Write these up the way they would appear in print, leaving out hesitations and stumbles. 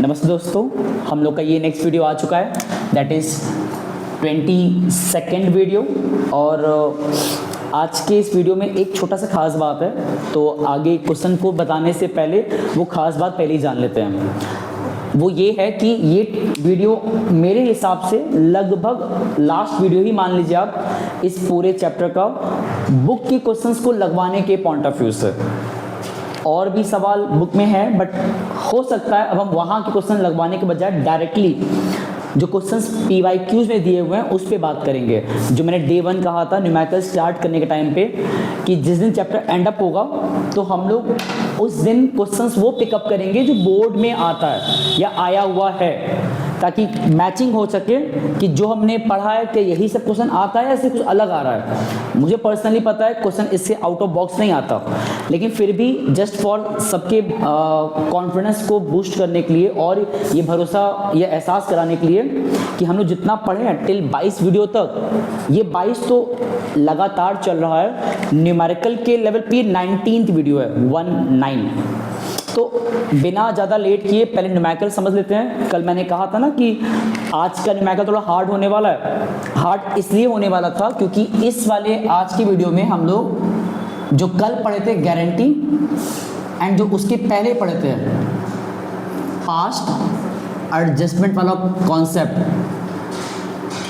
नमस्ते दोस्तों, हम लोग का ये नेक्स्ट वीडियो आ चुका है, दैट इज़ 22nd वीडियो। और आज के इस वीडियो में एक छोटा सा खास बात है, तो आगे क्वेश्चन को बताने से पहले वो खास बात पहले ही जान लेते हैं। वो ये है कि ये वीडियो मेरे हिसाब से लगभग लास्ट वीडियो ही मान लीजिए आप इस पूरे चैप्टर का बुक के क्वेश्चंस को लगवाने के पॉइंट ऑफ व्यू से। और भी सवाल बुक में है, बट हो सकता है अब हम वहाँ के क्वेश्चन लगवाने के बजाय डायरेक्टली जो क्वेश्चंस PYQs में दिए हुए हैं उस पे बात करेंगे। जो मैंने डे 1 कहा था न्यूमेरिकल स्टार्ट करने के टाइम पे कि जिस दिन चैप्टर एंड अप होगा तो हम लोग उस दिन क्वेश्चंस वो पिकअप करेंगे जो बोर्ड में आता है या आया हुआ है, ताकि मैचिंग हो सके कि जो हमने पढ़ा है कि यही सब क्वेश्चन आता है या इससे कुछ अलग आ रहा है। मुझे पर्सनली पता है क्वेश्चन इससे आउट ऑफ बॉक्स नहीं आता, लेकिन फिर भी जस्ट फॉर सबके कॉन्फिडेंस को बूस्ट करने के लिए और ये भरोसा ये एहसास कराने के लिए कि हम लोग जितना पढ़े हैं टिल 22 वीडियो तक, ये 22 तो लगातार चल रहा है। न्यूमेरिकल के लेवल पे 19th वीडियो है, 19। तो बिना ज़्यादा लेट किए पहले न्यूमेरिकल समझ लेते हैं। कल मैंने कहा था ना कि आज का न्यूमेरिकल थोड़ा हार्ड होने वाला है। हार्ड इसलिए होने वाला था क्योंकि इस वाले आज की वीडियो में हम लोग जो कल पढ़े थे गारंटी एंड जो उसके पहले पढ़े थे पास्ट एडजस्टमेंट वाला कॉन्सेप्ट,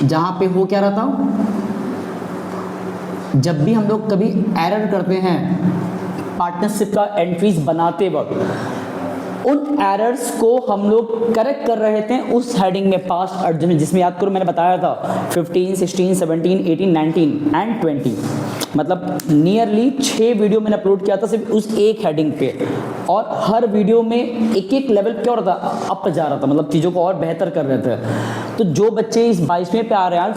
जहाँ पे हो क्या रहा था, जब भी हम लोग कभी एरर करते हैं पार्टनरशिप का एंट्रीज बनाते वक्त, उन एरर्स को हम लोग करेक्ट कर रहे थे उस हेडिंग में पास्ट एडजस्टमेंट, जिसमें याद करो मैंने बताया था 15, 16, 17, 18, 19 एंड 20। मतलब नियरली 6 वीडियो मैंने अपलोड किया था सिर्फ उस एक हेडिंग पे, और हर वीडियो में एक एक लेवल क्या हो रहा था, अप जा रहा था, मतलब चीज़ों को और बेहतर कर रहे थे। तो जो बच्चे इस 22वें पे आ रहे हैं आज,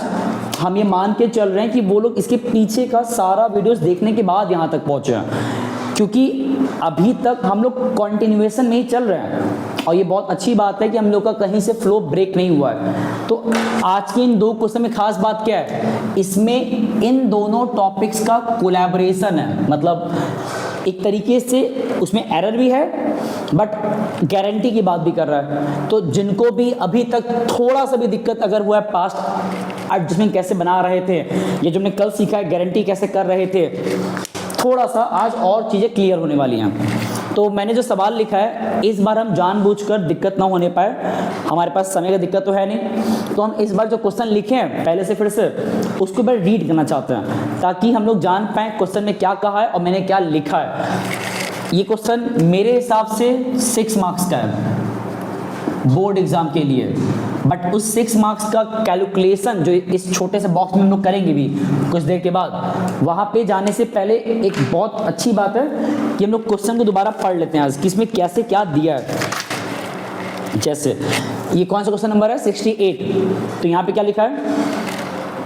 हम ये मान के चल रहे हैं कि वो लोग इसके पीछे का सारा वीडियोस देखने के बाद यहाँ तक पहुँचे हैं, क्योंकि अभी तक हम लोग कंटिन्यूएशन में ही चल रहे हैं। और ये बहुत अच्छी बात है कि हम लोग का कहीं से फ्लो ब्रेक नहीं हुआ है। तो आज के इन 2 क्वेश्चन में खास बात क्या है, इसमें इन दोनों टॉपिक्स का कोलैबोरेशन है। मतलब एक तरीके से उसमें एरर भी है बट गारंटी की बात भी कर रहा है। तो जिनको भी अभी तक थोड़ा सा भी दिक्कत अगर हुआ है पास्ट एडजस्टमेंट कैसे बना रहे थे, ये जो हमने कल सीखा है गारंटी कैसे कर रहे थे, थोड़ा सा आज और चीज़ें क्लियर होने वाली हैं। तो मैंने जो सवाल लिखा है इस बार हम जानबूझकर दिक्कत ना होने पाए, हमारे पास समय का दिक्कत तो है नहीं, तो हम इस बार जो क्वेश्चन लिखे हैं पहले से फिर से उसको बार रीड करना चाहते हैं, ताकि हम लोग जान पाएँ क्वेश्चन में क्या कहा है और मैंने क्या लिखा है। ये क्वेश्चन मेरे हिसाब से 6 मार्क्स का है बोर्ड एग्जाम के लिए, बट उस 6 मार्क्स का कैलकुलेशन जो इस छोटे से बॉक्स में हम लोग करेंगे भी कुछ देर के बाद, वहाँ पे जाने से पहले एक बहुत अच्छी बात है कि हम लोग क्वेश्चन को दोबारा पढ़ लेते हैं आज कि इसमें कैसे क्या दिया है। जैसे ये कौन सा क्वेश्चन नंबर है 68, तो यहाँ पे क्या लिखा है,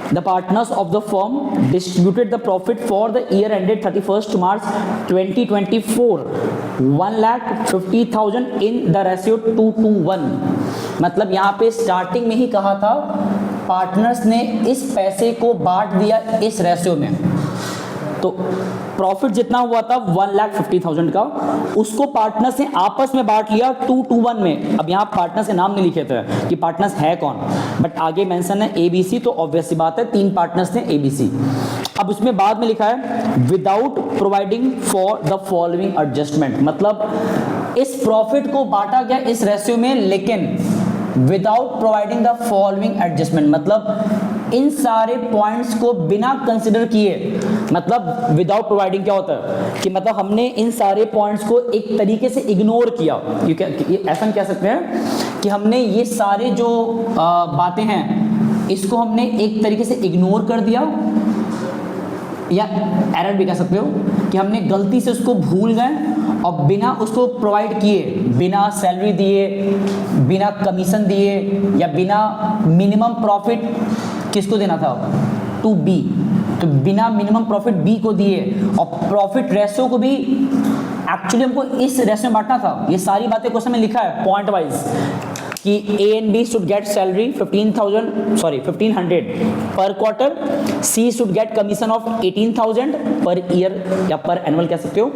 The partners of the firm distributed the profit for the year ended 31st March 2024 1,50,000 in the ratio 2:1। मतलब यहाँ पे स्टार्टिंग में ही कहा था पार्टनर्स ने इस पैसे को बांट दिया इस रेशियो में। तो प्रॉफिट जितना हुआ था 1,50,000 का, उसको पार्टनर्स ने आपस में बांट लिया 2:1 में। अब यहाँ पार्टनर्स के नाम नहीं लिखे थे कि पार्टनर्स है कौन, बट आगे मेंशन है ABC, तो ऑब्वियस सी बात है 3 पार्टनर्स थे ABC। अब उसमें बाद में लिखा है without providing for the following adjustment, मतलब इस प्रॉफिट को बांटा गया इस रेशियो में, लेकिन without providing the following adjustment, मतलब इन सारे पॉइंट्स को बिना कंसिडर किए। मतलब विदाउट प्रोवाइडिंग क्या होता है कि मतलब हमने इन सारे पॉइंट्स को एक तरीके से इग्नोर किया, ऐसा हम कह सकते हैं कि हमने ये सारे जो बातें हैं इसको हमने एक तरीके से इग्नोर कर दिया, या एरर भी कह सकते हो कि हमने गलती से उसको भूल गए और बिना उसको प्रोवाइड किए, बिना सैलरी दिए, बिना कमीशन दिए, या बिना मिनिमम प्रॉफिट किसको देना था टू बी, तो बिना मिनिमम प्रॉफिट बी को दिए, और प्रॉफिट रेशियो को भी एक्चुअली हमको इस रेशियो में बांटना था। ये सारी बातें क्वेश्चन में लिखा है पॉइंट वाइज कि A and B should get salary 1500 per quarter, C should get commission of 18,000 per year या per annual कह सकते हो,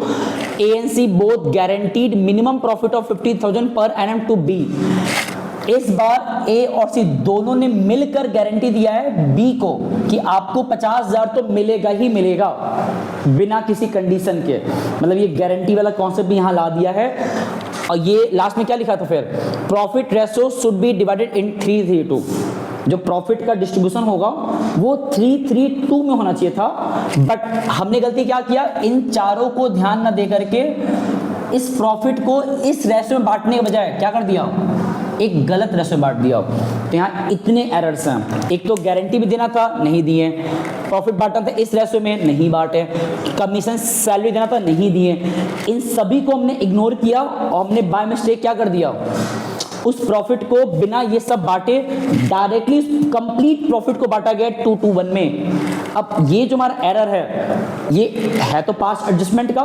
A and C both guaranteed minimum profit of 50,000 per annum to B. इस बार A और C दोनों ने मिलकर guarantee दिया है B को कि आपको 50,000 तो मिलेगा ही मिलेगा बिना किसी कंडीशन के। मतलब ये गारंटी वाला कॉन्सेप्ट भी यहाँ ला दिया है। और ये लास्ट में क्या लिखा था फिर, profit ratio should be divided in 3-3-2। जो प्रॉफिट का डिस्ट्रीब्यूशन होगा वो 3-3-2 में होना चाहिए था, बट हमने गलती क्या किया, इन चारों को ध्यान न दे करके इस प्रॉफिट को इस रेशो में बांटने के बजाय क्या कर दिया, एक गलत रेशो में बांट दिया। तो यहाँ इतने एरर्स हैं। एक तो गारंटी भी देना था, नहीं दिए। प्रॉफिट बांटना था इस रेशो में, नहीं बांटे। कमीशन सैलरी देना था, नहीं दिए। इन सभी को हमने इग्नोर किया और हमने बाय मिस्टेक क्या कर दिया, उस प्रॉफिट को बिना ये सब बांटे डायरेक्टली कंप्लीट प्रॉफिट को बांटा गया 2-1 में। अब ये जो हमारा एरर है, ये है तो पास्ट एडजस्टमेंट का,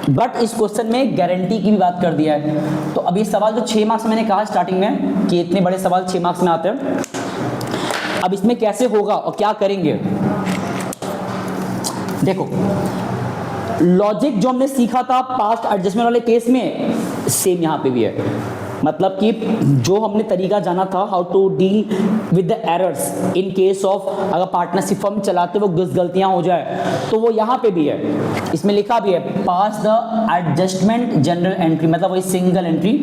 बट इस क्वेश्चन में गारंटी की भी बात कर दिया है। तो अब ये सवाल जो 6 मार्क्स मैंने कहा स्टार्टिंग में कि इतने बड़े सवाल 6 मार्क्स में आते हैं, अब इसमें कैसे होगा और क्या करेंगे। देखो लॉजिक जो हमने सीखा था पास्ट एडजस्टमेंट वाले केस में, सेम यहाँ पे भी है। मतलब कि जो हमने तरीका जाना था how to deal with the errors in case of अगर पार्टनरशिप फर्म चलाते वो गलतियां हो जाए, तो वो यहाँ पे भी है। इसमें लिखा भी है पास द एडजस्टमेंट जनरल एंट्री, मतलब वही सिंगल एंट्री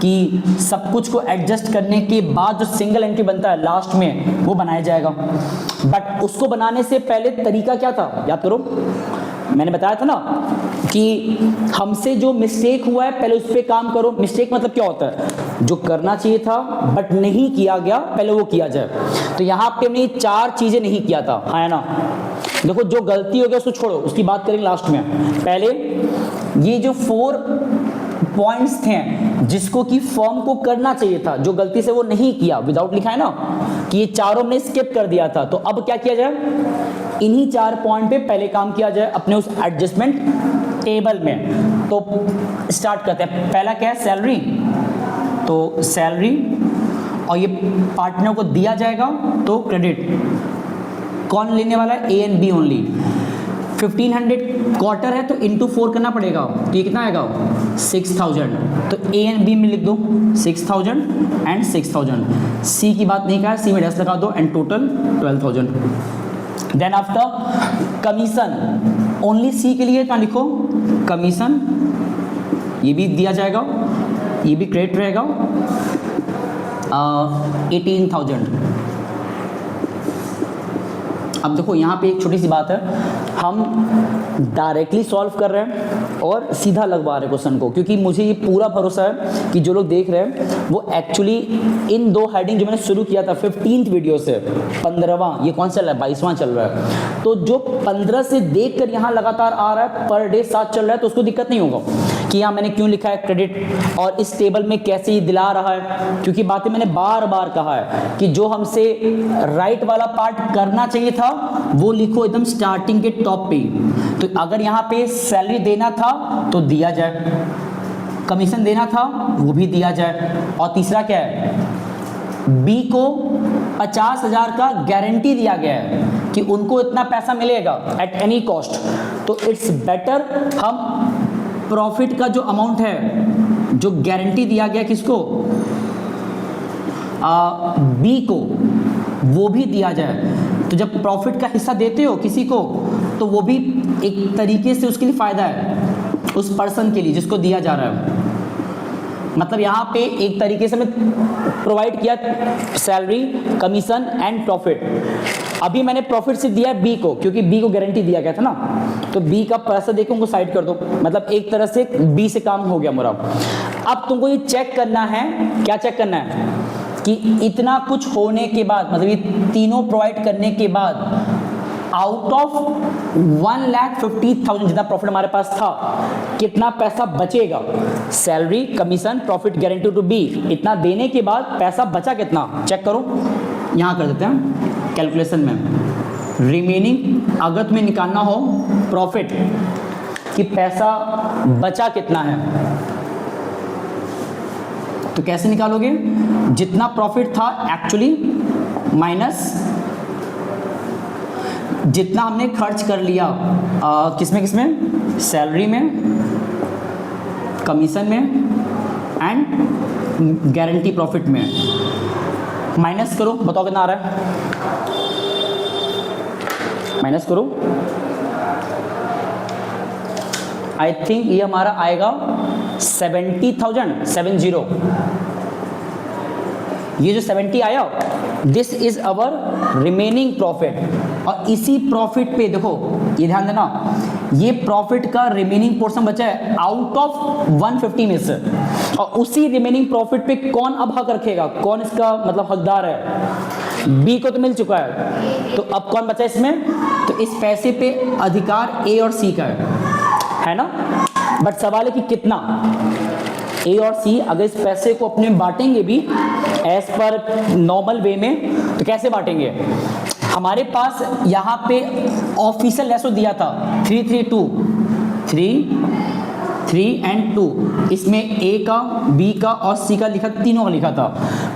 कि सब कुछ को एडजस्ट करने के बाद जो सिंगल एंट्री बनता है लास्ट में वो बनाया जाएगा। बट उसको बनाने से पहले तरीका क्या था, याद करो, मैंने बताया था ना कि हमसे जो मिस्टेक हुआ है पहले उस पर काम करो। मिस्टेक मतलब क्या होता है, जो करना चाहिए था बट नहीं किया गया, पहले वो किया जाए। तो यहाँ पे हमने 4 चीजें नहीं किया था, है ना। देखो जो गलती हो गया उसको छोड़ो, उसकी बात करेंगे लास्ट में। पहले ये जो 4 पॉइंट्स थे जिसको कि फर्म को करना चाहिए था, जो गलती से वो नहीं किया, विदाउट लिखा है ना कि ये चारों हमने स्किप कर दिया था, तो अब क्या किया जाए, इन्हीं 4 पॉइंट पे पहले काम किया जाए अपने उस एडजस्टमेंट टेबल में। तो स्टार्ट करते हैं। पहला क्या है, सैलरी। तो सैलरी और ये पार्टनर को दिया जाएगा तो क्रेडिट। कौन लेने वाला है, A and B only. 1500 quarter है तो इंटू 4 करना पड़ेगा, तो ये कितना आएगा 6000। तो ए एंड बी में लिख दो 6000 एंड 6000। सी की बात नहीं कहा, सी में डैश लगा दो and total 12000। Then after commission, only C के लिए क्या लिखो, कमीशन, ये भी दिया जाएगा, ये भी क्रेडिट रहेगा 18,000। अब देखो यहाँ पे एक छोटी सी बात है, हम डायरेक्टली सॉल्व कर रहे हैं और सीधा लगवा रहे हैं क्वेश्चन को, क्योंकि मुझे ये पूरा भरोसा है कि जो लोग देख रहे हैं वो एक्चुअली इन 2 हेडिंग जो मैंने शुरू किया था 15th वीडियो से, 15वां, ये कौन सा चल रहा है, 22वां चल रहा है, तो जो 15 से देख कर यहाँ लगातार आ रहा है, पर डे 7 चल रहा है, तो उसको दिक्कत नहीं होगा कि यहाँ मैंने क्यों लिखा है क्रेडिट और इस टेबल में कैसे ये दिला रहा है। क्योंकि बातें मैंने बार बार कहा है कि जो हमसे राइट वाला पार्ट करना चाहिए था वो लिखो एकदम स्टार्टिंग के टॉप पे। तो अगर यहाँ पे सैलरी देना था तो दिया जाए, कमीशन देना था वो भी दिया जाए, और तीसरा क्या है, बी को 50,000 का गारंटी दिया गया है कि उनको इतना पैसा मिलेगा एट एनी कॉस्ट। तो इट्स बेटर हम प्रॉफिट का जो अमाउंट है, जो गारंटी दिया गया किसको, बी को, वो भी दिया जाए। तो जब प्रॉफिट का हिस्सा देते हो किसी को, तो वो भी एक तरीके से उसके लिए फायदा है उस पर्सन के लिए जिसको दिया जा रहा है। मतलब यहाँ पे एक तरीके से हमने प्रोवाइड किया सैलरी, कमीशन एंड प्रॉफिट। अभी मैंने प्रॉफिट सिर्फ दिया है बी को, क्योंकि बी को गारंटी दिया गया था ना, तो बी का पैसा देखो उनको साइड कर दो, मतलब एक तरह से बी से काम हो गया मेरा। अब तुमको ये चेक करना है, क्या चेक करना है कि इतना कुछ होने के बाद, मतलब ये तीनों प्रोवाइड करने के बाद आउट ऑफ 1,50,000 जितना प्रॉफिट हमारे पास था, कितना पैसा बचेगा। Salary, commission, profit guarantee to be, इतना देने के बाद पैसा बचा कितना, चेक करो। यहाँ कर देते हैं कैलकुलेशन में, रिमेनिंग अगर तुम्हें निकालना हो प्रॉफिट कि पैसा बचा कितना है, तो कैसे निकालोगे, जितना प्रॉफिट था एक्चुअली माइनस जितना हमने खर्च कर लिया किसमें, सैलरी में, कमीशन में एंड गारंटी प्रॉफिट में। माइनस करो, बताओ कितना आ रहा है, माइनस करो। आई थिंक ये हमारा आएगा 70,000, 70। ये जो 70 आया, this is our remaining profit. और इसी प्रॉफिट पे देखो, ये ध्यान देना, ये प्रॉफिट का रिमेनिंग पोर्शन बचा है आउट ऑफ 150 में से, और उसी रिमेनिंग प्रॉफिट पे कौन अब हक रखेगा, कौन इसका मतलब हकदार है? बी को तो मिल चुका है, तो अब कौन बचा इसमें? तो इस पैसे पे अधिकार ए और सी का है ना। बट सवाल है कि कितना। ए और सी अगर इस पैसे को अपने बांटेंगे भी एज पर नॉर्मल वे में, तो कैसे बांटेंगे? हमारे पास यहाँ पे ऑफिशियल रेशो दिया था 3-3-2, 3 एंड 2, इसमें ए का, बी का और सी का लिखा, तीनों का लिखा था।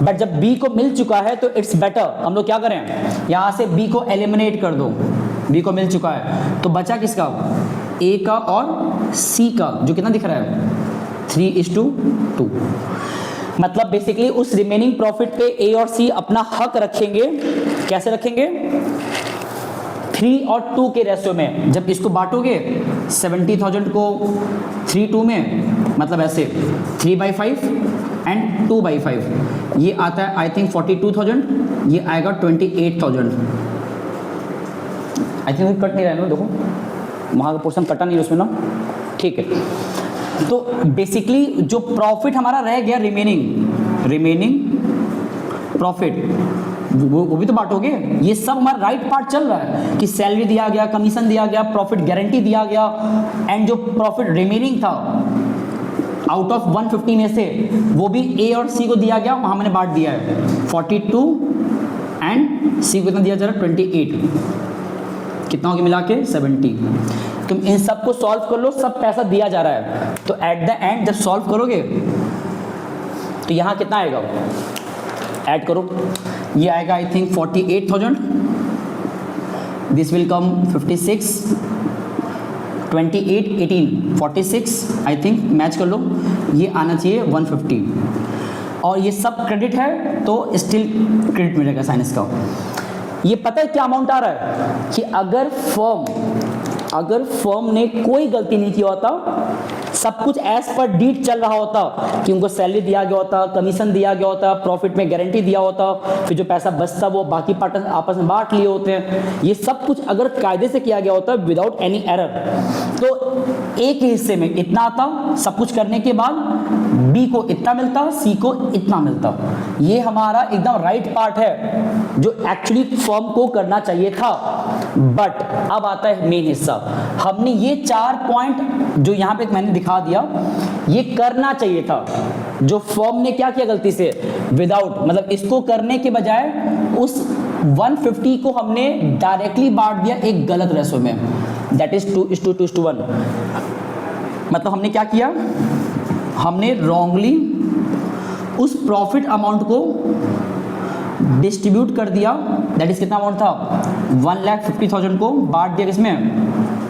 बट जब बी को मिल चुका है तो इट्स बेटर हम लोग क्या करें, यहाँ से बी को एलिमिनेट कर दो। बी को मिल चुका है तो बचा किसका? ए का और सी का, जो कितना दिख रहा है 3:2। मतलब बेसिकली उस रिमेनिंग प्रॉफिट पे ए और सी अपना हक रखेंगे। कैसे रखेंगे? 3 और 2 के रेशियो में। जब इसको बांटोगे 70,000 को 3-2 में, मतलब ऐसे 3/5 एंड 2/5, ये आता है आई थिंक 42,000, ये आएगा 28,000। आई थिंक कट नहीं रहा है ना, देखो वहाँ का पोर्शन कटा नहीं है उसमें ना, ठीक है। तो बेसिकली जो प्रॉफिट हमारा रह गया रिमेनिंग प्रॉफिट, वो भी तो बांटोगे। ये सब हमारा राइट पार्ट चल रहा है कि सैलरी दिया गया, कमीशन दिया गया, प्रॉफिट गारंटी दिया गया, एंड जो प्रॉफिट रिमेनिंग था आउट ऑफ 150 में से, वो भी ए और सी को दिया गया, वहाँ मैंने बांट दिया है 42 एंड सी को कितना दिया जा रहा है 28, कितना होगा मिला के 70। तुम इन सब को सॉल्व कर लो, सब पैसा दिया जा रहा है, तो एट द एंड जब सॉल्व करोगे तो यहाँ कितना आएगा, ऐड करो, ये आएगा I think 48,000, this will come 56, 28, 18, 46 I think, match कर लो, ये आना चाहिए 150, और ये सब क्रेडिट है तो स्टिल क्रेडिट मिलेगा साइंस का। ये पता है क्या अमाउंट आ रहा है कि अगर फर्म ने कोई गलती नहीं किया होता, सब कुछ एज पर डीड चल रहा होता, कि उनको सैलरी दिया गया होता, कमीशन दिया गया होता, प्रॉफिट में गारंटी दिया होता, फिर जो पैसा बचता वो बाकी पार्टनर आपस में बांट लिए होते हैं, ये सब कुछ अगर कायदे से किया गया होता विदाउट एनी एरर, तो एक ही हिस्से में इतना आता, सब कुछ करने के बाद बी को इतना मिलता, सी को इतना मिलता। ये हमारा एकदम राइट पार्ट है जो एक्चुअली फर्म को करना चाहिए था। बट अब आता है मेन हिस्सा, हमने ये 4 पॉइंट जो यहाँ पे मैंने दिखा दिया, ये करना चाहिए था। जो फर्म ने क्या किया गलती से, विदाउट मतलब इसको करने के बजाय उस 150 को हमने डायरेक्टली बांट दिया एक गलत रेशो में, दैट इज 2:1। मतलब हमने क्या किया, हमने रॉन्गली उस प्रॉफिट अमाउंट को डिस्ट्रीब्यूट कर दिया, दैट इज कितना अमाउंट था 1,50,000 को बांट दिया किसमें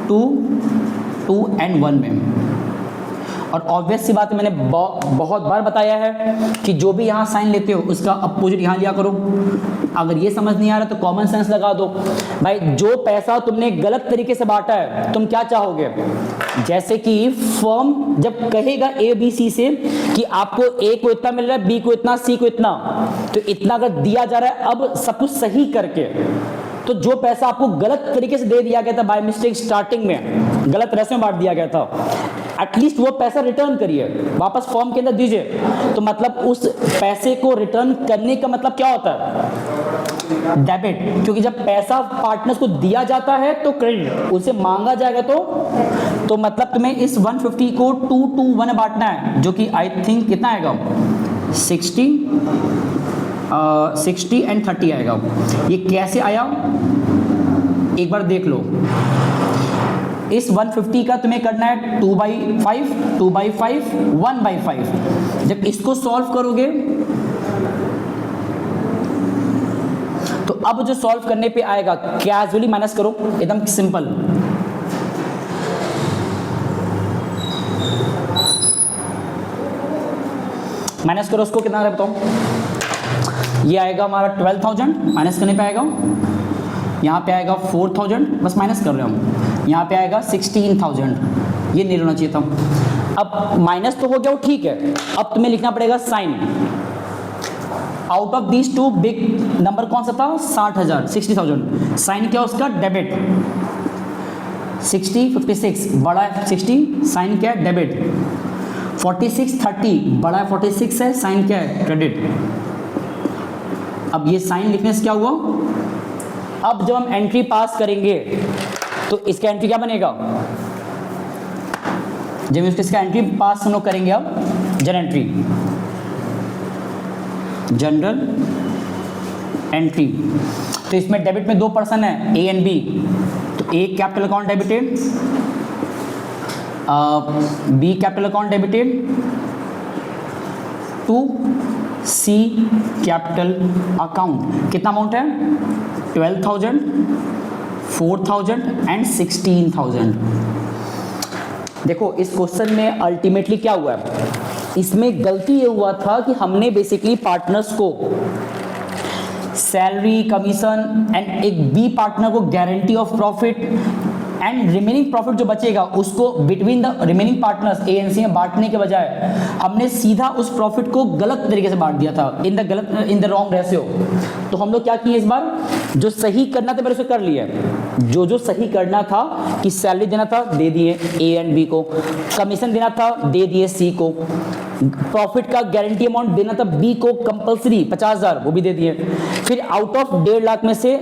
2 एंड 1 में। और ऑब्वियस सी बात है, मैंने बहुत बार बताया है कि जो भी यहाँ साइन लेते हो उसका अपोजिट यहाँ लिया करो। अगर ये समझ नहीं आ रहा तो कॉमन सेंस लगा दो। भाई जो पैसा तुमने गलत तरीके से बांटा है, तुम क्या चाहोगे, जैसे कि फर्म जब कहेगा ए बी सी से कि आपको ए को इतना मिल रहा है, बी को इतना, सी को इतना, तो इतना अगर दिया जा रहा है, अब सब कुछ सही करके, तो जो पैसा आपको गलत तरीके से दे दिया गया था बाय मिस्टेक, स्टार्टिंग में गलत रेशो में बांट दिया गया था, एटलीस्ट वो पैसा रिटर्न करिए, वापस फॉर्म के अंदर दीजिए। तो मतलब उस पैसे को रिटर्न करने का मतलब क्या होता है, डेबिट। क्योंकि जब पैसा पार्टनर्स को दिया जाता है तो क्रेडिट, उसे मांगा जाएगा तो मतलब तुम्हें इस 150 को 2-1 बांटना है, जो कि आई थिंक कितना आएगा 60 एंड 30 आएगा। ये कैसे आया एक बार देख लो। इस 150 का तुम्हें करना है 2/5, 2/5, 1/5। जब इसको सॉल्व करोगे तो अब जो सॉल्व करने पे आएगा, कैजुअली माइनस करो, एकदम सिंपल। माइनस करो उसको, कितना आ रहा है बताओ। ये आएगा हमारा 12,000, माइनस करने पे आएगा, यहाँ पे आएगा 4,000, बस माइनस कर रहे हम, यहाँ पे आएगा 16,000, ये नहीं होना चाहिए था। अब माइनस तो हो गया वो ठीक है, अब तुम्हें लिखना पड़ेगा sign. Out of these two big number कौन सा था, 60,000, 60,000, साइन क्या उसका, डेबिट। 60, 56 बड़ा है 60, साइन क्या है, डेबिट। 46, 30 बड़ा है 46 है, साइन क्या है, क्रेडिट। अब ये साइन लिखने से क्या हुआ, अब जब हम एंट्री पास करेंगे तो इसका एंट्री क्या बनेगा, जब इसका एंट्री पास हम लोग करेंगे, अब जनरल एंट्री, जनरल एंट्री, तो इसमें डेबिट में 2 पर्सन है, ए एंड बी, तो A capital account debited, B capital account debited, to C capital account. कितना अमाउंट है, 12,000, 4,000 एंड 16,000। देखो इस क्वेश्चन में अल्टीमेटली क्या हुआ है, इसमें गलती ये हुआ था कि हमने बेसिकली पार्टनर्स को सैलरी, कमीशन एंड एक बी पार्टनर को guarantee of profit and remaining profit जो बचेगा उसको between the remaining partners A and C में बांटने के बजाय हमने सीधा उस प्रॉफिट को गलत तरीके से बांट दिया था, इन द रॉन्ग रेशियो। तो हम लोग क्या किए इस बार, जो सही करना था मैंने उसे कर लिया, जो सही करना था कि सैलरी देना था दे दिए ए एंड बी को, कमीशन देना था दे दिए सी को, प्रॉफिट का गारंटी अमाउंट देना था बी को कंपलसरी 50,000 वो भी दे दिए, फिर आउट ऑफ 1.5 लाख में से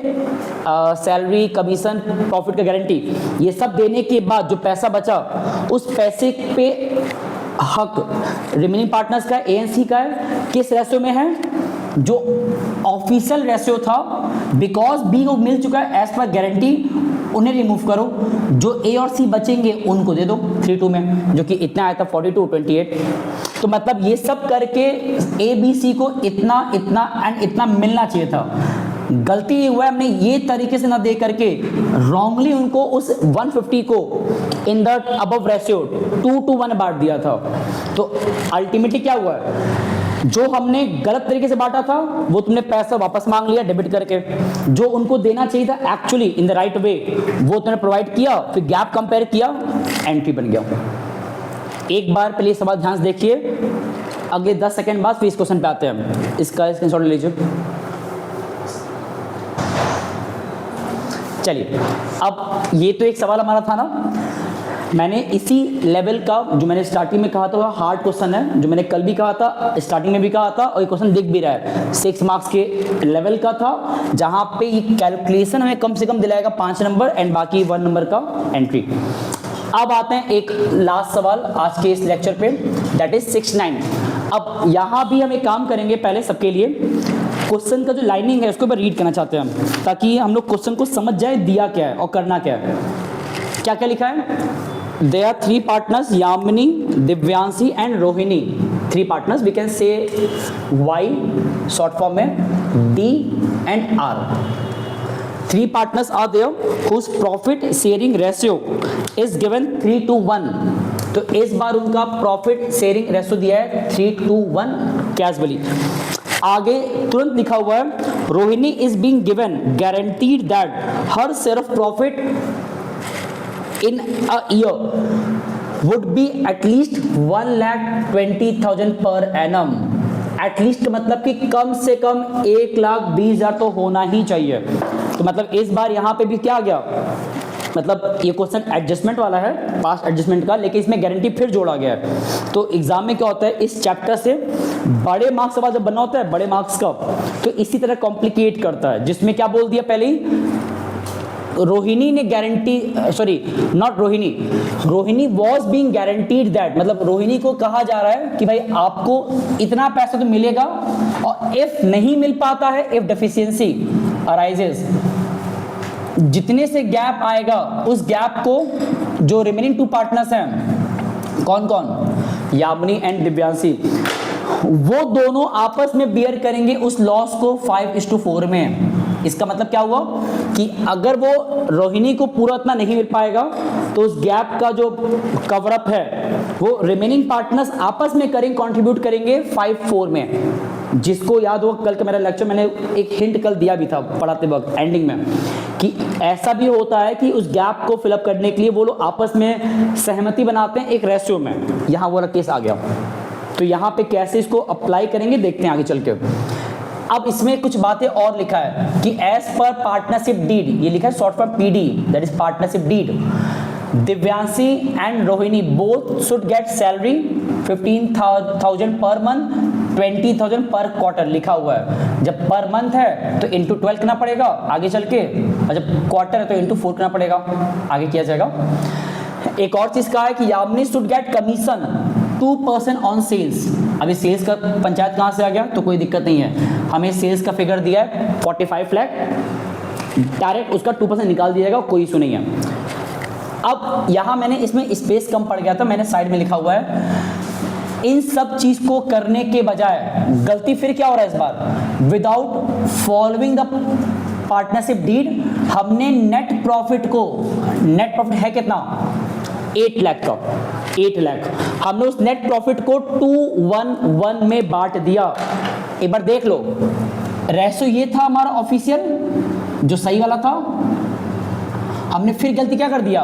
सैलरी, कमीशन, प्रॉफिट का गारंटी ये सब देने के बाद जो पैसा बचा उस पैसे पे हक रिमेनिंग पार्टनर्स का, ए एंड सी का है, किस रेशियो में है, जो ऑफिशियल रेशियो था, बिकॉज बी को मिल चुका है एज पर गारंटी, उन्हें रिमूव करो, जो ए और सी बचेंगे उनको दे दो 3-2 में, जो कि इतना आया था 42, 28। तो मतलब ये सब करके ए बी सी को इतना इतना एंड इतना मिलना चाहिए था। गलती ये हुआ है हमने ये तरीके से ना दे करके रॉन्गली उनको उस 150 को इन द अबव रेशियो 2-1 बांट दिया था। तो अल्टीमेटली क्या हुआ है, जो हमने गलत तरीके से बांटा था वो तुमने पैसा वापस मांग लिया डेबिट करके, जो उनको देना चाहिए था actually in the right way वो तुमने प्रोवाइड किया, फिर गैप कंपेयर किया, एंट्री बन गया। एक बार पहले सवाल ध्यान से देखिए, अगले 10 सेकंड बाद फिर इस क्वेश्चन पे आते हैं। इसका स्क्रीनशॉट ले लीजिए। चलिए अब ये तो एक सवाल हमारा था ना, मैंने इसी लेवल का जो मैंने स्टार्टिंग में कहा था वह हार्ड क्वेश्चन है, जो मैंने कल भी कहा था, स्टार्टिंग में भी कहा था, और ये क्वेश्चन दिख भी रहा है 6 मार्क्स के लेवल का था, जहां पे ये कैलकुलेशन हमें कम से कम दिलाएगा 5 नंबर एंड बाकी 1 नंबर का एंट्री। अब आते हैं एक लास्ट सवाल आज के इस लेक्चर पे, दैट इज 6-9। अब यहाँ भी हम एक काम करेंगे, पहले सबके लिए क्वेश्चन का जो लाइनिंग है उसको रीड करना चाहते हैं हम, ताकि हम लोग क्वेश्चन को समझ जाए दिया क्या है और करना क्या है। क्या क्या लिखा है, There are 3 partners, Yamini, Divyanshi and Rohini. 3 partners, we can say Y, short form में D and R. 3 partners are there whose profit sharing ratio is given 3-1. तो इस बार उनका प्रॉफिट शेयरिंग रेशियो दिया है 3-1 कैजुअली। आगे तुरंत लिखा हुआ है Rohini is being given guaranteed that her share of profit in a year would be at least 1,20,000 per annum। At least मतलब कि कम से कम 1,20,000 तो होना ही चाहिए। तो मतलब इस बार यहाँ पे भी क्या आ गया, मतलब ये क्वेश्चन एडजस्टमेंट वाला है, पास्ट एडजस्टमेंट का, लेकिन इसमें गारंटी फिर जोड़ा गया है। तो एग्जाम में क्या होता है, इस चैप्टर से बड़े मार्क्स सवाल जब बनना होता है बड़े मार्क्स का, तो इसी तरह कॉम्प्लिकेट करता है, जिसमें क्या बोल दिया पहले ही, रोहिणी ने guarantee, sorry not Rohini, Rohini was being guaranteed that, मतलब रोहिणी को कहा जा रहा है कि भाई आपको इतना पैसा तो मिलेगा, और इफ नहीं मिल पाता है, इफ डेफिशिएंसी अराइजेस, जितने से गैप आएगा उस गैप को जो रिमेनिंग 2 पार्टनर्स हैं, कौन कौन, यामिनी एंड दिव्यांशी, वो दोनों आपस में बियर करेंगे उस लॉस को 5:4 में। इसका मतलब क्या हुआ कि अगर वो रोहिणी को पूरा उतना नहीं मिल पाएगा तो उस गैप का जो कवरअप है वो रिमेनिंग पार्टनर्स आपस में करेंगे, कंट्रीब्यूट करेंगे 5-4 में। जिसको याद हो कल का मेरा लेक्चर, मैंने एक हिंट कल दिया भी था पढ़ाते वक्त एंडिंग में, कि ऐसा भी होता है कि उस गैप को फिलअप करने के लिए वो लोग आपस में सहमति बनाते हैं एक रेशियो में। यहाँ वो वाला केस आ गया, तो यहाँ पे कैसे इसको अप्लाई करेंगे देखते हैं आगे चल के। अब इसमें कुछ बातें और लिखा है कि एज पर पार्टनरशिप डीड, ये लिखा है short form PD, that is partnership deed, Divyanshi and Rohini both should get salary 15,000 per month, 20,000 पर क्वार्टर लिखा हुआ है। जब पर मंथ है तो इंटू 12 करना पड़ेगा आगे चल के, और जब क्वार्टर है तो इंटू 4 करना पड़ेगा, आगे किया जाएगा। एक और चीज कहा है कि Yamini should get commission 2% on sales. अभी सेल्स का पंचायत कहाँ से आ गया, तो कोई दिक्कत नहीं है, हमें सेल्स का फिगर दिया है 45 लाख, डायरेक्ट उसका 2% निकाल दिया जाएगा, कोई इशू नहीं है। अब यहाँ मैंने इसमें स्पेस कम पड़ गया था, मैंने साइड में लिखा हुआ है, इन सब चीज को करने के बजाय गलती फिर क्या हो रहा है इस बार, without following the partnership deed, हमने नेट प्रॉफिट को, नेट प्रॉफिट है कितना 8 लाख का, 8 लाख, हमने उस नेट प्रॉफिट को 2-1-1 में बांट दिया। एक बार देख लो, रेशो ये था हमारा ऑफिशियल जो सही वाला था, हमने फिर गलती क्या कर दिया,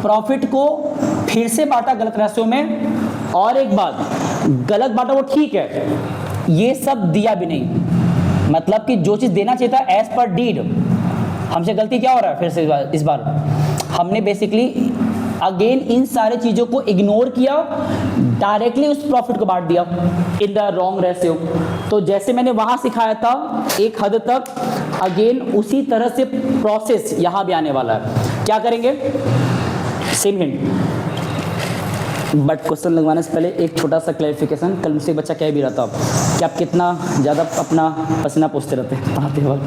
प्रॉफिट को फिर से बांटा गलत रेशो में। और एक बात, गलत बांटा वो ठीक है, ये सब दिया भी नहीं, मतलब कि जो चीज देना चाहिए था एज पर डीड, हमसे गलती क्या हो रहा है फिर से इस बार हमने बेसिकली अगेन इन सारे चीजों को इग्नोर किया, डायरेक्टली उस प्रॉफिट को बांट दिया इन द रॉन्ग रेशियो। तो जैसे मैंने वहां सिखाया था एक हद तक, अगेन उसी तरह से प्रोसेस यहां भी आने वाला है। क्या करेंगे, सेम हिंट, बट क्वेश्चन लगवाने से पहले एक छोटा सा क्लैरिफिकेशन। कल मुझसे एक बच्चा कह भी रहा था कि आप कितना ज़्यादा अपना पसीना पोंछते रहते हैं पढ़ाते वक्त,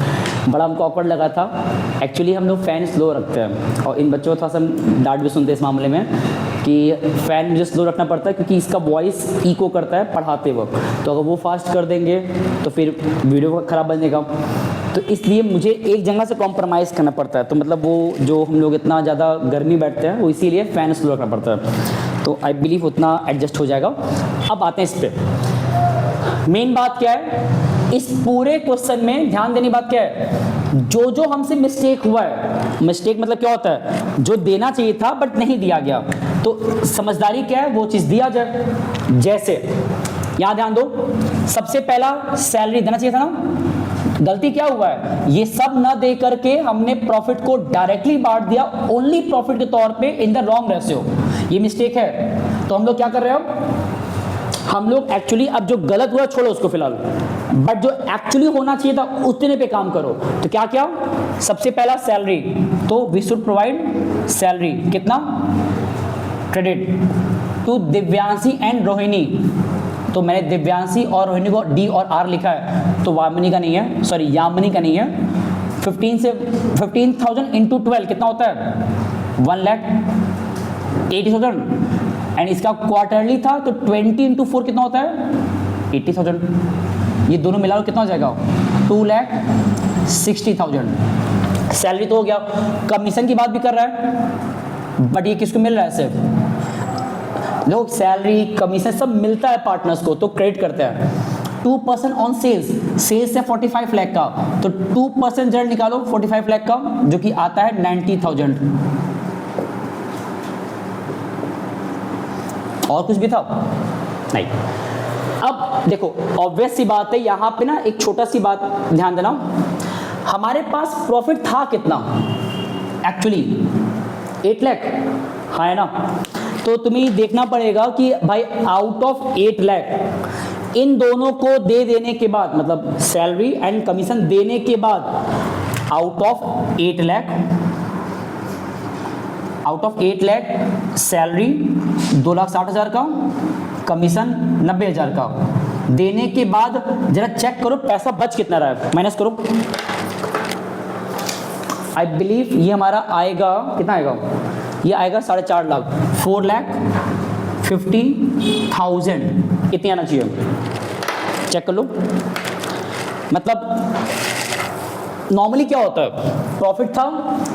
बड़ा हमको ऑकवर्ड लगा था। एक्चुअली हम लोग फ़ैन स्लो रखते हैं, और इन बच्चों को थोड़ा सा डांट भी सुनते हैं इस मामले में कि फ़ैन मुझे स्लो रखना पड़ता है क्योंकि इसका वॉइस इको करता है पढ़ाते वक्त, तो अगर वो फास्ट कर देंगे तो फिर वीडियो ख़राब बनेगा, तो इसलिए मुझे एक जगह से कॉम्प्रोमाइज़ करना पड़ता है। तो मतलब वो जो हम लोग इतना ज़्यादा गर्मी बैठते हैं वो इसीलिए फ़ैन स्लो रखना पड़ता है, तो आई बिलीव उतना एडजस्ट हो जाएगा। अब आते हैं इस पे, मेन बात क्या है इस पूरे क्वेश्चन में, ध्यान देने बात क्या है, जो जो हमसे मिस्टेक हुआ है, मिस्टेक मतलब क्या होता है, जो देना चाहिए था बट नहीं दिया गया, तो समझदारी क्या है वो चीज़ दिया जाए। जैसे यहाँ ध्यान दो, सबसे पहला सैलरी देना चाहिए था ना, गलती क्या हुआ है, ये सब ना दे करके हमने प्रॉफिट को डायरेक्टली बांट दिया ओनली प्रॉफिट के तौर पे इन द रॉन्ग रेशियो, ये मिस्टेक है। तो हम लोग क्या कर रहे हैं, हम लोग एक्चुअली अब जो गलत हुआ छोड़ो उसको फिलहाल, बट जो एक्चुअली होना चाहिए था उतने पे काम करो। तो क्या क्या, सबसे पहला सैलरी, तो वी शुड प्रोवाइड सैलरी, कितना, credit to Divyanshi and Rohini, तो मैंने दिव्यांशी और रोहिणी को डी और आर लिखा है, तो वामिनी का नहीं है, सॉरी यामिनी का नहीं है। 15,000 इंटू 12 कितना होता है, 1,80,000, एंड इसका क्वार्टरली था तो 20 इंटू 4 कितना होता है, 80,000, ये दोनों मिला लो कितना हो जाएगा, 2,60,000। सैलरी तो हो गया, कमीशन की बात भी कर रहा है, बट ये किसको मिल रहा है, सिर्फ लोग सैलरी कमीशन सब मिलता है पार्टनर्स को, तो क्रेडिट करते हैं। 2% ऑन सेल्स, सेल्स है 45 लाख का, तो 2% जड़ निकालो 45 लाख का, जो कि आता है 90,000। और कुछ भी था नहीं। अब देखो ऑब्वियस सी बात है, यहां पे ना एक छोटा सी बात ध्यान देना, हमारे पास प्रॉफिट था कितना एक्चुअली, 8 लाख, हाँ है ना, तो तुम्हें देखना पड़ेगा कि भाई आउट ऑफ 8 लाख इन दोनों को दे देने के बाद, मतलब सैलरी एंड कमीशन देने के बाद, out of 8 lakh, out of 8 lakh salary 2,60,000 का, कमीशन 90,000 का देने के बाद जरा चेक करो पैसा बच कितना रहा है, माइनस करो। आई बिलीव ये हमारा आएगा, कितना आएगा, ये आएगा 4.5 लाख, 4,50,000, इतनी आना चाहिए, चेक कर लो। मतलब नॉर्मली क्या होता है, प्रॉफिट था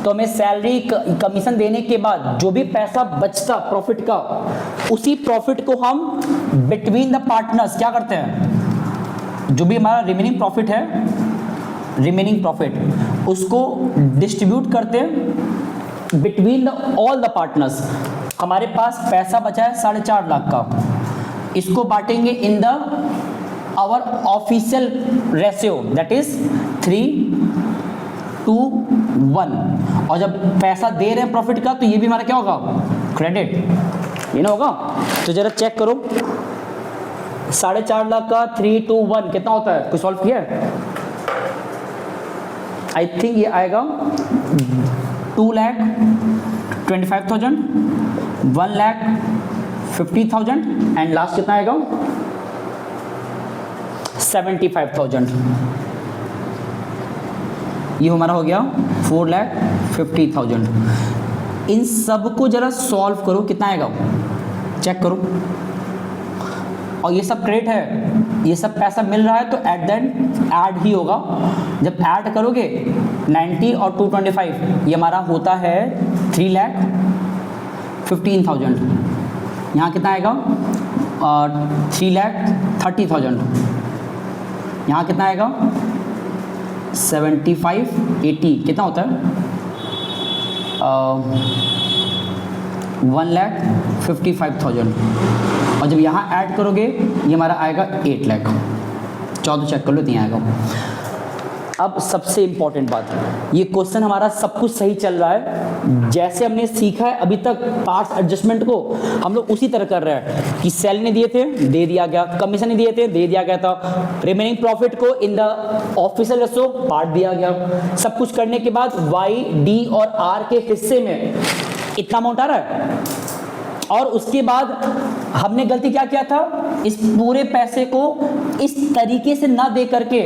तो हमें सैलरी कमीशन देने के बाद जो भी पैसा बचता प्रॉफिट का, उसी प्रॉफिट को हम बिटवीन द पार्टनर्स क्या करते हैं, जो भी हमारा रिमेनिंग प्रॉफिट है, रिमेनिंग प्रॉफिट उसको डिस्ट्रीब्यूट करते हैं between the all the partners. हमारे पास पैसा बचा है 4.5 लाख का, इसको बांटेंगे in the our official ratio that is 3:1। और जब पैसा दे रहे हैं प्रॉफिट का तो ये भी हमारा क्या होगा, क्रेडिट, ये ना होगा। तो जरा चेक करो 4.5 लाख का 3:1 कितना होता है, कुछ सॉल्व किया है? आई थिंक ये आएगा 2,25,000, 1,50,000 एंड लास्ट कितना आएगा 75,000। ये हमारा हो गया 4,50,000। इन सब को जरा सॉल्व करो, कितना आएगा चेक करो। और ये सब क्रेडिट है, ये सब पैसा मिल रहा है तो एट द एंड ऐड ही होगा। जब ऐड करोगे 90 और 225 ये हमारा होता है 3,15,000। यहाँ कितना आएगा 3,30,000। यहाँ कितना आएगा 75,80 कितना होता है 1,55,000। और जब यहाँ ऐड करोगे ये हमारा आएगा 8 लाख। 14 चेक कर लो, नहीं आएगा। अब सबसे इंपॉर्टेंट बात, ये क्वेश्चन हमारा सब कुछ सही चल रहा है, जैसे हमने सीखा है अभी तक पार्ट्स एडजस्टमेंट को हम लोग उसी तरह कर रहे हैं कि सैलरी नहीं दिए थे दे दिया गया, कमीशन नहीं दिए थे दे दिया गया था, रिमेनिंग प्रॉफिट को in the official ratio part दिया गया। सब कुछ करने के बाद वाई, डी और आर के हिस्से में इतना अमाउंट आ रहा है। और उसके बाद हमने गलती क्या किया था, इस पूरे पैसे को इस तरीके से ना दे करके,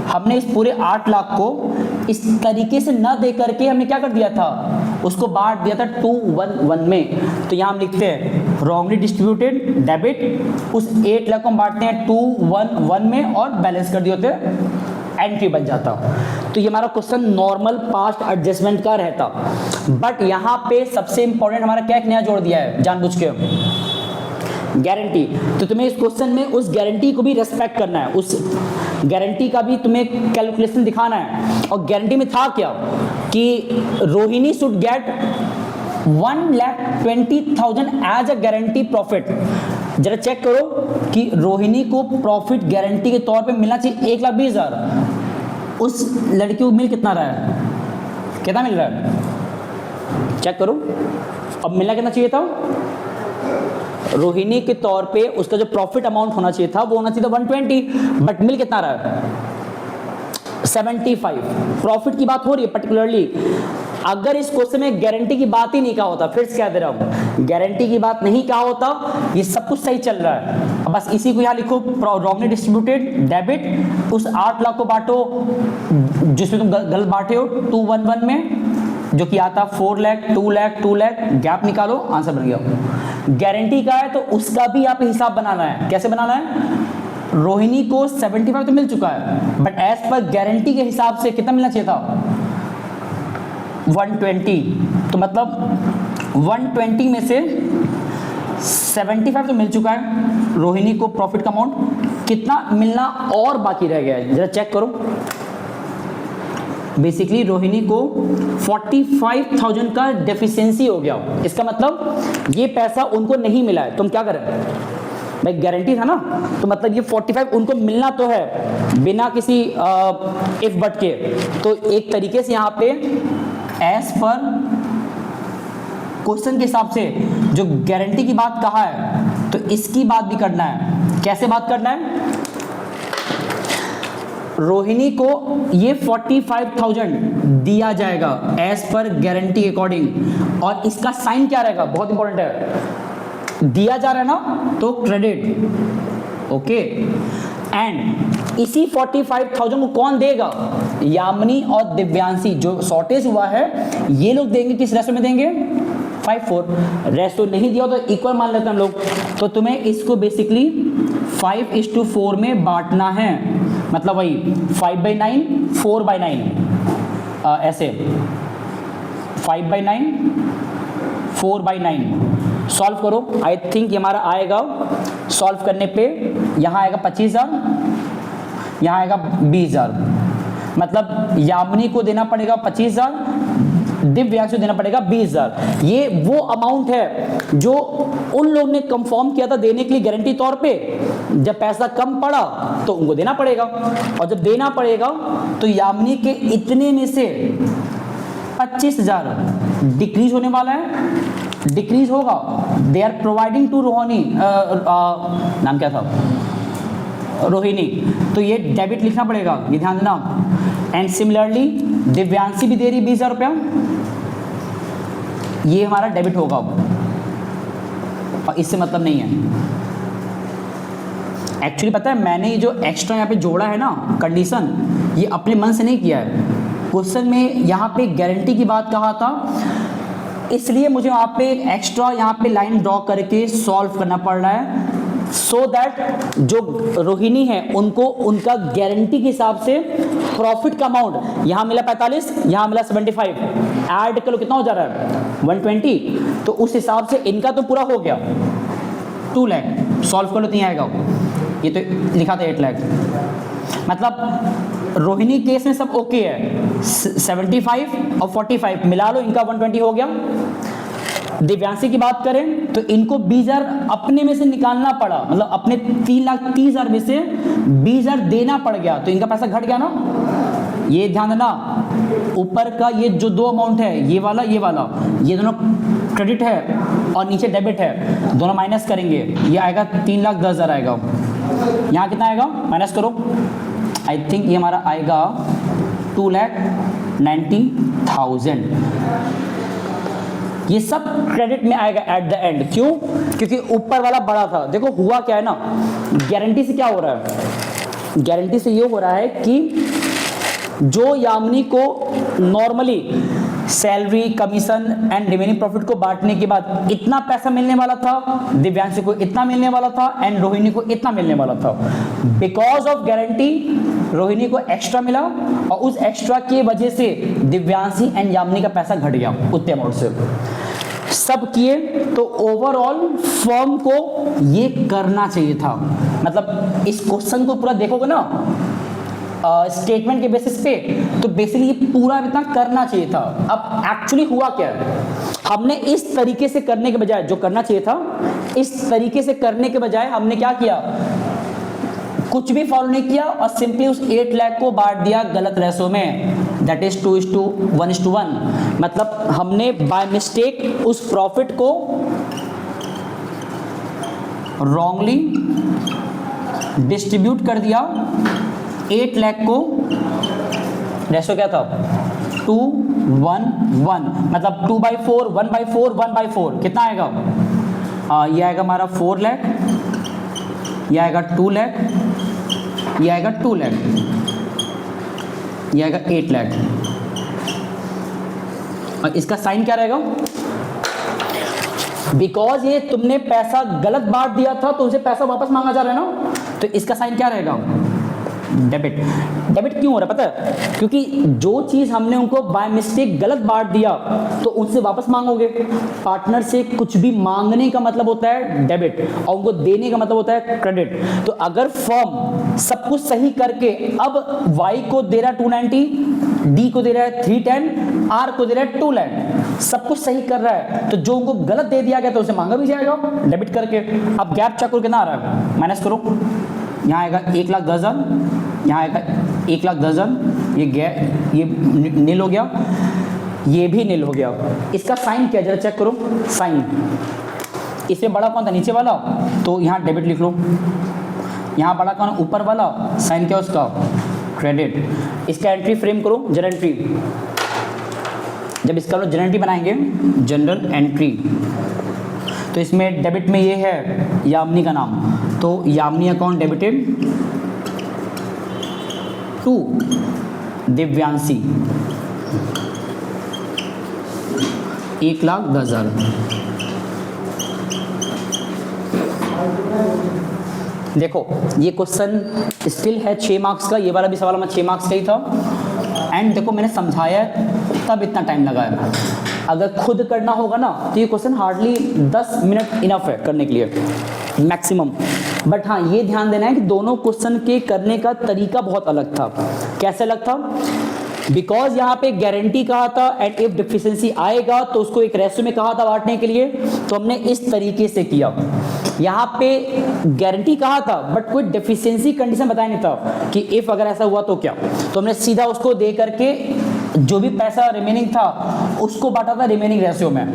हमने इस पूरे 8 लाख को इस तरीके से ना दे करके हमने क्या कर दिया था, उसको बांट दिया था 2-1-1 में। तो यहाँ हम लिखते हैं रॉन्गली डिस्ट्रीब्यूटेड डेबिट, उस 8 लाख को हम बांटते हैं 2-1-1 में और बैलेंस कर दिए होते, एंट्री बन जाता। तो ये हमारा क्वेश्चन नॉर्मल पास्ट एडजस्टमेंट का रहता। बट यहाँ पे सबसे इंपॉर्टेंट हमारा क्या एक नया जोड़ दिया है जानबूझ के, गारंटी। तो तुम्हें इस क्वेश्चन में उस गारंटी को भी रेस्पेक्ट करना है, उस गारंटी का भी तुम्हें कैलकुलेशन दिखाना है। और गारंटी में था क्या कि Rohini should get 1,20,000 as a guarantee profit. जरा चेक करो कि रोहिणी को प्रॉफिट गारंटी के तौर पे मिलना चाहिए 1,20,000। उस लड़की को मिल कितना रहा है, कितना मिल रहा है चेक करो। अब मिलना कितना चाहिए था, रोहिणी के तौर पे उसका जो प्रॉफिट अमाउंट होना चाहिए था वो होना चाहिए था 120, बट मिल कितना रहा है 75। प्रॉफिट की बात हो रही है पर्टिकुलरली। अगर इस क्वेश्चन में गारंटी की बात ही नहीं कहा होता, फिर से कह दे रहा हूं गारंटी की बात नहीं कहा होता, ये सब कुछ सही चल रहा है। अब बस इसी को यहाँ लिखो रॉन्गली डिस्ट्रीब्यूटेड डेबिट, उस 8 लाख को बांटो जिसमें तुम गलत बांटे हो 2-1-1 में, जो कि आता 4 लाख 2 लाख 2 लाख, गैप निकालो आंसर बन गया। गारंटी का है तो उसका भी यहाँ पे हिसाब बनाना है। कैसे बनाना है, रोहिणी को 75 तो मिल चुका है, बट एज पर गारंटी के हिसाब से कितना मिलना चाहिए था 120। तो मतलब 120 में से 75 तो मिल चुका है रोहिणी को प्रॉफिट का अमाउंट, कितना मिलना और बाकी रह गया है जरा चेक करो। बेसिकली रोहिणी को 45,000 का डेफिशिएंसी हो गया। इसका मतलब ये पैसा उनको नहीं मिला है। तुम क्या करें भाई, गारंटी था ना, तो मतलब ये 45 उनको मिलना तो है बिना किसी इफ बट के। तो एक तरीके से यहाँ पे एज पर क्वेश्चन के हिसाब से जो गारंटी की बात कहा है तो इसकी बात भी करना है। कैसे बात करना है, रोहिणी को ये 45,000 दिया जाएगा एज पर गारंटी के अकॉर्डिंग, और इसका साइन क्या रहेगा, बहुत इंपॉर्टेंट है, दिया जा रहा है ना तो क्रेडिट, ओके। एंड इसी 45,000 को कौन देगा, यामिनी और दिव्यांशी। जो शॉर्टेज हुआ है ये लोग देंगे, किस रेशो में देंगे 5-4। रेशो नहीं दिया तो इक्वल मान लेते हैं हम लोग। तो तुम्हें इसको बेसिकली 5:4 में बांटना है, मतलब वही 5/9 4/9, ऐसे 5/9 4/9। सॉल्व करो। आई थिंक ये हमारा आएगा सॉल्व करने पे, यहाँ आएगा 25,000, यहाँ आएगा 20,000, मतलब यामिनी को देना पड़ेगा 25,000, दिव्यांश को देना पड़ेगा 20,000। ये वो अमाउंट है जो उन लोग ने कंफर्म किया था देने के लिए गारंटी तौर पे। जब पैसा कम पड़ा तो उनको देना पड़ेगा, और जब देना पड़ेगा तो यामिनी के इतने में से 25,000 डिक्रीज होने वाला है, डिक्रीज होगा। They are providing to Rohini, नाम क्या था, रोहिणी, तो ये डेबिट लिखना पड़ेगा, ये ध्यान देना। एंड सिमिलरली दिव्यांशी भी दे रही 20,000 रुपया, ये हमारा डेबिट होगा, और इससे मतलब नहीं है। एक्चुअली पता है मैंने ये जो एक्स्ट्रा यहाँ पे जोड़ा है ना कंडीशन, ये अपने मन से नहीं किया है। क्वेश्चन में यहाँ पे गारंटी की बात कहा था, इसलिए मुझे वहाँ पे एक्स्ट्रा यहाँ पे लाइन ड्रॉ करके सॉल्व करना पड़ रहा है, सो दैट जो रोहिणी है उनको उनका गारंटी के हिसाब से प्रॉफिट का अमाउंट, यहाँ मिला 45, यहाँ मिला 75, ऐड कर लो कितना हो जा रहा है 120, तो उस हिसाब से इनका तो पूरा हो गया 2 लाख। सॉल्व कर लो तो नहीं आएगा, ये तो लिखा था 8 लाख। मतलब रोहिणी केस में सब ओके है, 75 और 45 मिला लो, इनका 120 हो गया। दिव्यांशी की बात करें तो इनको 20,000 अपने में से निकालना पड़ा, मतलब अपने 3,30,000 में से 20,000 देना पड़ गया, तो इनका पैसा घट गया ना। ये ध्यान देना, ऊपर का ये जो 2 अमाउंट है, ये वाला ये वाला, ये दोनों क्रेडिट है और नीचे डेबिट है, दोनों माइनस करेंगे, ये आएगा 3,10,000 आएगा। यहाँ कितना आएगा माइनस करो, आई थिंक ये हमारा आएगा 2,90,000। ये सब क्रेडिट में आएगा एट द एंड। क्यों? क्योंकि ऊपर वाला बड़ा था। देखो हुआ क्या है ना, गारंटी से क्या हो रहा है, गारंटी से ये हो रहा है कि जो यामिनी को normally salary, commission and remaining profit को बांटने के बाद इतना पैसा मिलने वाला था, दिव्यांशी को इतना मिलने वाला था एंड रोहिणी को इतना मिलने वाला था। बिकॉज ऑफ गारंटी रोहिणी को एक्स्ट्रा मिला, और उस एक्स्ट्रा की वजह से दिव्यांशी एंड यामिनी का पैसा घट गया उतने अमाउंट से। सब किए तो ओवरऑल फर्म को ये करना चाहिए था। मतलब इस क्वेश्चन को पूरा देखोगे ना स्टेटमेंट के बेसिस पे, तो बेसिकली ये पूरा इतना करना चाहिए था। अब एक्चुअली हुआ क्या है, हमने इस तरीके से करने के बजाय, जो करना चाहिए था इस तरीके से करने के बजाय हमने क्या किया, कुछ भी फॉलो नहीं किया और सिंपली उस 8 लाख को बांट दिया गलत रेशो में, दैट इज 2:1:1। मतलब हमने बाय मिस्टेक उस प्रॉफिट को रॉन्गली डिस्ट्रीब्यूट कर दिया। 8 लाख को रेशो क्या था 2:1:1, मतलब 2/4, 1/4, 1/4 कितना आएगा, ये आएगा हमारा 4 लाख, ये आएगा 2 लाख, ये आएगा 2 लाख, ये आएगा 8 लाख। और इसका साइन क्या रहेगा, बिकॉज ये तुमने पैसा गलत बांट दिया था तो उनसे पैसा वापस मांगा जा रहा है ना, तो इसका साइन क्या रहेगा डेबिट। डेबिट क्यों हो रहा है पता है, क्योंकि जो चीज हमने उनको बाय मिस्टेक गलत बांट दिया तो उनसे वापस मांगोगे। पार्टनर से कुछ भी मांगने का मतलब होता है डेबिट, और उनको देने का मतलब होता है क्रेडिट। तो अगर फर्म सब कुछ सही करके अब Y को दे रहा है 290, D को दे रहा है 310, R को दे रहा है 2 लाख, सब कुछ सही कर रहा है, तो जो उनको गलत दे दिया गया तो उसे मांगा भी जाएगा डेबिट करके। अब गैप चेक करो कितना आ रहा है, माइनस करो, यहाँ आएगा 1,10,000, यहाँ आएगा 1,10,000, ये नील हो गया, ये भी नील हो गया। इसका साइन क्या जरा चेक करो, साइन इसमें बड़ा कौन था नीचे वाला, तो यहाँ डेबिट लिख लो। यहाँ बड़ा कौन ऊपर वाला, साइन क्या उसका क्रेडिट। इसका एंट्री फ्रेम करो, जनरल एंट्री। जब इसका लोग जनरल एंट्री बनाएंगे, जनरल एंट्री, तो इसमें डेबिट में ये है यामिनी का नाम, तो Yamini account debited to Divyanshi 1,10,000। देखो ये क्वेश्चन स्टिल है 6 मार्क्स का, ये वाला भी सवाल हमारा 6 मार्क्स का ही था। एंड देखो मैंने समझाया तब इतना टाइम लगा है। अगर खुद करना होगा ना तो ये क्वेश्चन हार्डली 10 मिनट इनफ है करने के लिए मैक्सिमम। बट हाँ, ये ध्यान देना है कि दोनों क्वेश्चन के करने का तरीका बहुत अलग था। कैसे अलग था? बिकॉज यहाँ पे गारंटी कहा था एंड इफ डिफिशिएंसी आएगा तो उसको एक रेशो में कहा था बांटने के लिए, तो हमने इस तरीके से किया। यहाँ पे गारंटी कहा था बट कोई डेफिशिएंसी कंडीशन बताया नहीं था कि इफ अगर ऐसा हुआ तो क्या, तो हमने सीधा उसको दे करके जो भी पैसा रिमेनिंग था उसको बांटा था रिमेनिंग रेशियो में।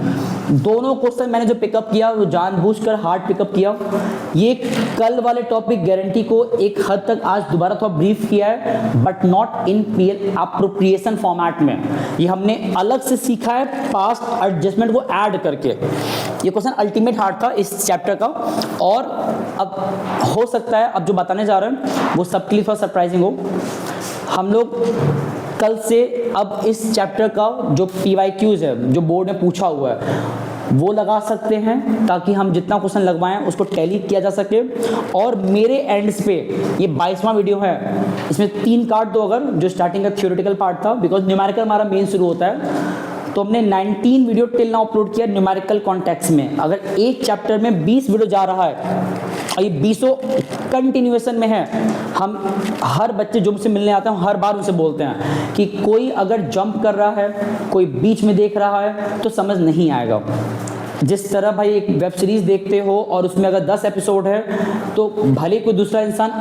दोनों क्वेश्चन मैंने जो पिकअप किया वो जानबूझकर हार्ड पिकअप किया। ये कल वाले टॉपिक गारंटी को एक हद तक आज दोबारा थोड़ा ब्रीफ किया है, but not in appropriation format में। ये हमने अलग से सीखा है पास्ट एडजस्टमेंट को ऐड करके। ये क्वेश्चन अल्टीमेट हार्ड था इस चैप्टर का, और अब हो सकता है अब जो बताने जा रहे हैं वो सबके लिए थोड़ा सरप्राइजिंग हो। हम लोग कल से अब इस चैप्टर का जो PYQs है जो बोर्ड में पूछा हुआ है वो लगा सकते हैं, ताकि हम जितना क्वेश्चन लगवाएं उसको टैली किया जा सके। और मेरे एंड्स पे ये 22वां वीडियो है, इसमें 3 काट दो अगर, जो स्टार्टिंग का थ्योरेटिकल पार्ट था, बिकॉज न्यूमेरिकल हमारा मेन शुरू होता है। तो हमने 19 वीडियो टिल नाउ अपलोड किया न्यूमेरिकल कॉन्टेक्स्ट में। अगर एक चैप्टर में 20 वीडियो जा रहा है और ये 20 कंटिन्यूएशन में है, हम हर बच्चे जो मुझसे मिलने आते हैं हर बार उनसे बोलते हैं कि कोई अगर जंप कर रहा है, कोई बीच में देख रहा है तो समझ नहीं आएगा। जिस तरह भाई एक वेब सीरीज देखते हो और उसमें अगर 10 एपिसोड है तो भले कोई दूसरा इंसान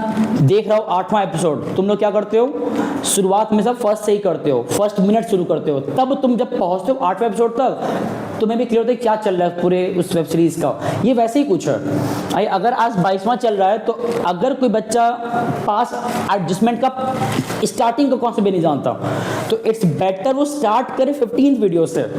देख रहा हो 8वां एपिसोड, तुम लोग क्या करते हो? शुरुआत में सब फर्स्ट से ही करते हो, फर्स्ट मिनट शुरू करते हो, तब तुम जब पहुंचते हो 8वें एपिसोड तक तुम्हें भी क्लियर होता है क्या चल रहा है पूरे उस वेब सीरीज का। ये वैसे ही कुछ है। अगर आज 22वां चल रहा है तो अगर कोई बच्चा पास एडजस्टमेंट का स्टार्टिंग का कॉन्सेप्ट भी नहीं जानता तो इट्स बेटर वो स्टार्ट करे 15th वीडियो से।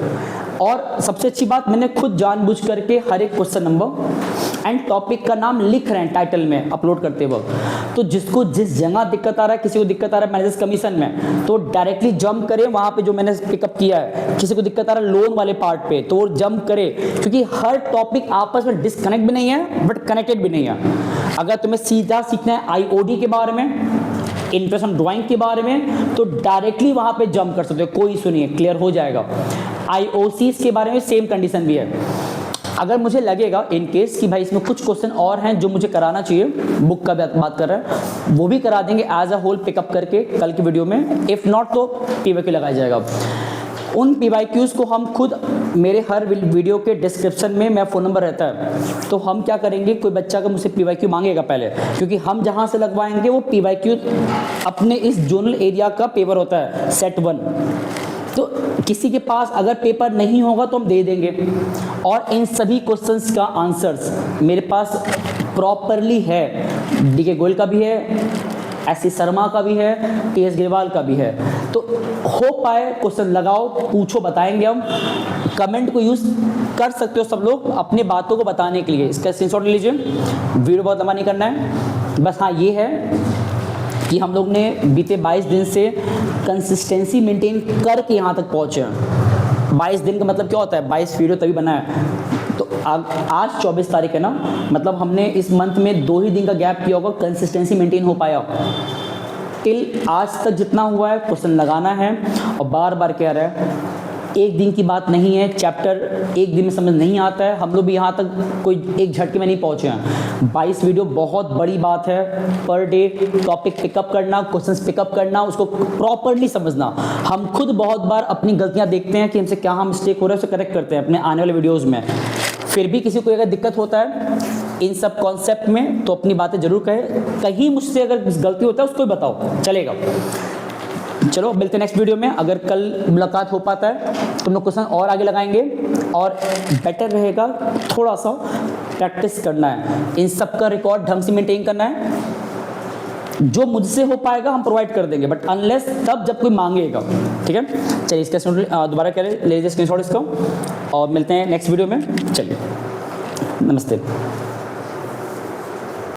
और सबसे अच्छी बात, मैंने खुद जानबूझ करके हर एक क्वेश्चन नंबर एंड टॉपिक का नाम लिख रहे हैं टाइटल में अपलोड करते वक्त। तो जिसको जिस जगह दिक्कत आ रहा है, किसी को दिक्कत आ रहा है मैनेजर्स कमीशन में तो डायरेक्टली जंप करे वहाँ पे जो मैंने पिकअप किया है। किसी को दिक्कत आ रहा है लोन वाले पार्ट पे तो वो जंप करे, क्योंकि हर टॉपिक आपस में डिस्कनेक्ट भी नहीं है बट कनेक्टेड भी नहीं है। अगर तुम्हें सीधा सीखना है IOD के बारे में, इंटरेस्ट ड्राइंग के बारे में, तो डायरेक्टली वहाँ पे जंप कर सकते हो, कोई इशू नहीं है, क्लियर हो जाएगा। IOCs के बारे में सेम कंडीशन भी है। अगर मुझे लगेगा इन केस कि भाई इसमें कुछ क्वेश्चन और हैं जो मुझे कराना चाहिए, बुक का बात कर रहा है, वो भी करा देंगे एज अ होल पिकअप करके कल की वीडियो में। इफ़ नॉट तो PYQ लगाया जाएगा। उन PYQs को हम खुद, मेरे हर वीडियो के डिस्क्रिप्शन में मेरा फ़ोन नंबर रहता है, तो हम क्या करेंगे, कोई बच्चा अगर मुझसे PYQ मांगेगा पहले, क्योंकि हम जहाँ से लगवाएंगे वो PYQ अपने इस जोनल एरिया का पेपर होता है सेट 1, तो किसी के पास अगर पेपर नहीं होगा तो हम दे देंगे। और इन सभी क्वेश्चंस का आंसर्स मेरे पास प्रॉपरली है, DK गोयल का भी है, SC शर्मा का भी है, TS गिरवाल का भी है। तो हो पाए क्वेश्चन लगाओ, पूछो, बताएंगे हम। कमेंट को यूज़ कर सकते हो सब लोग अपनी बातों को बताने के लिए। इसका स्क्रीनशॉट ले लीजिए, वीडियो बहुत लंबा नहीं करना है। बस हाँ, ये है कि हम लोग ने बीते 22 दिन से कंसिस्टेंसी मेंटेन करके यहाँ तक पहुँचे हैं। 22 दिन का मतलब क्या होता है? 22 वीडियो तभी बना है। तो आज 24 तारीख है ना, मतलब हमने इस मंथ में 2 ही दिन का गैप किया होगा, कंसिस्टेंसी मेंटेन हो पाया। टिल आज तक जितना हुआ है क्वेश्चन लगाना है, और बार बार कह रहा है एक दिन की बात नहीं है, चैप्टर एक दिन में समझ नहीं आता है। हम लोग भी यहाँ तक कोई एक झटके में नहीं पहुँचे हैं। 22 वीडियो बहुत बड़ी बात है। पर डे टॉपिक पिकअप करना, क्वेश्चंस पिकअप करना, उसको प्रॉपरली समझना। हम खुद बहुत बार अपनी गलतियाँ देखते हैं कि हमसे क्या हम मिस्टेक हो रहा है, उसे करेक्ट करते हैं अपने आने वाले वीडियोज़ में। फिर भी किसी को अगर दिक्कत होता है इन सब कॉन्सेप्ट में तो अपनी बातें जरूर कहें। कहीं मुझसे अगर गलती होता है उसको भी बताओ, चलेगा। चलो मिलते हैं नेक्स्ट वीडियो में। अगर कल मुलाकात हो पाता है तो हम लोग क्वेश्चन और आगे लगाएंगे, और बेटर रहेगा थोड़ा सा प्रैक्टिस करना है, इन सब का रिकॉर्ड ढंग से मेंटेन करना है। जो मुझसे हो पाएगा हम प्रोवाइड कर देंगे, बट अनलेस तब जब कोई मांगेगा। ठीक है, चलिए इसका दोबारा करें, ले लीजिए स्क्रीनशॉट इसका, और मिलते हैं नेक्स्ट वीडियो में। चलिए, नमस्ते।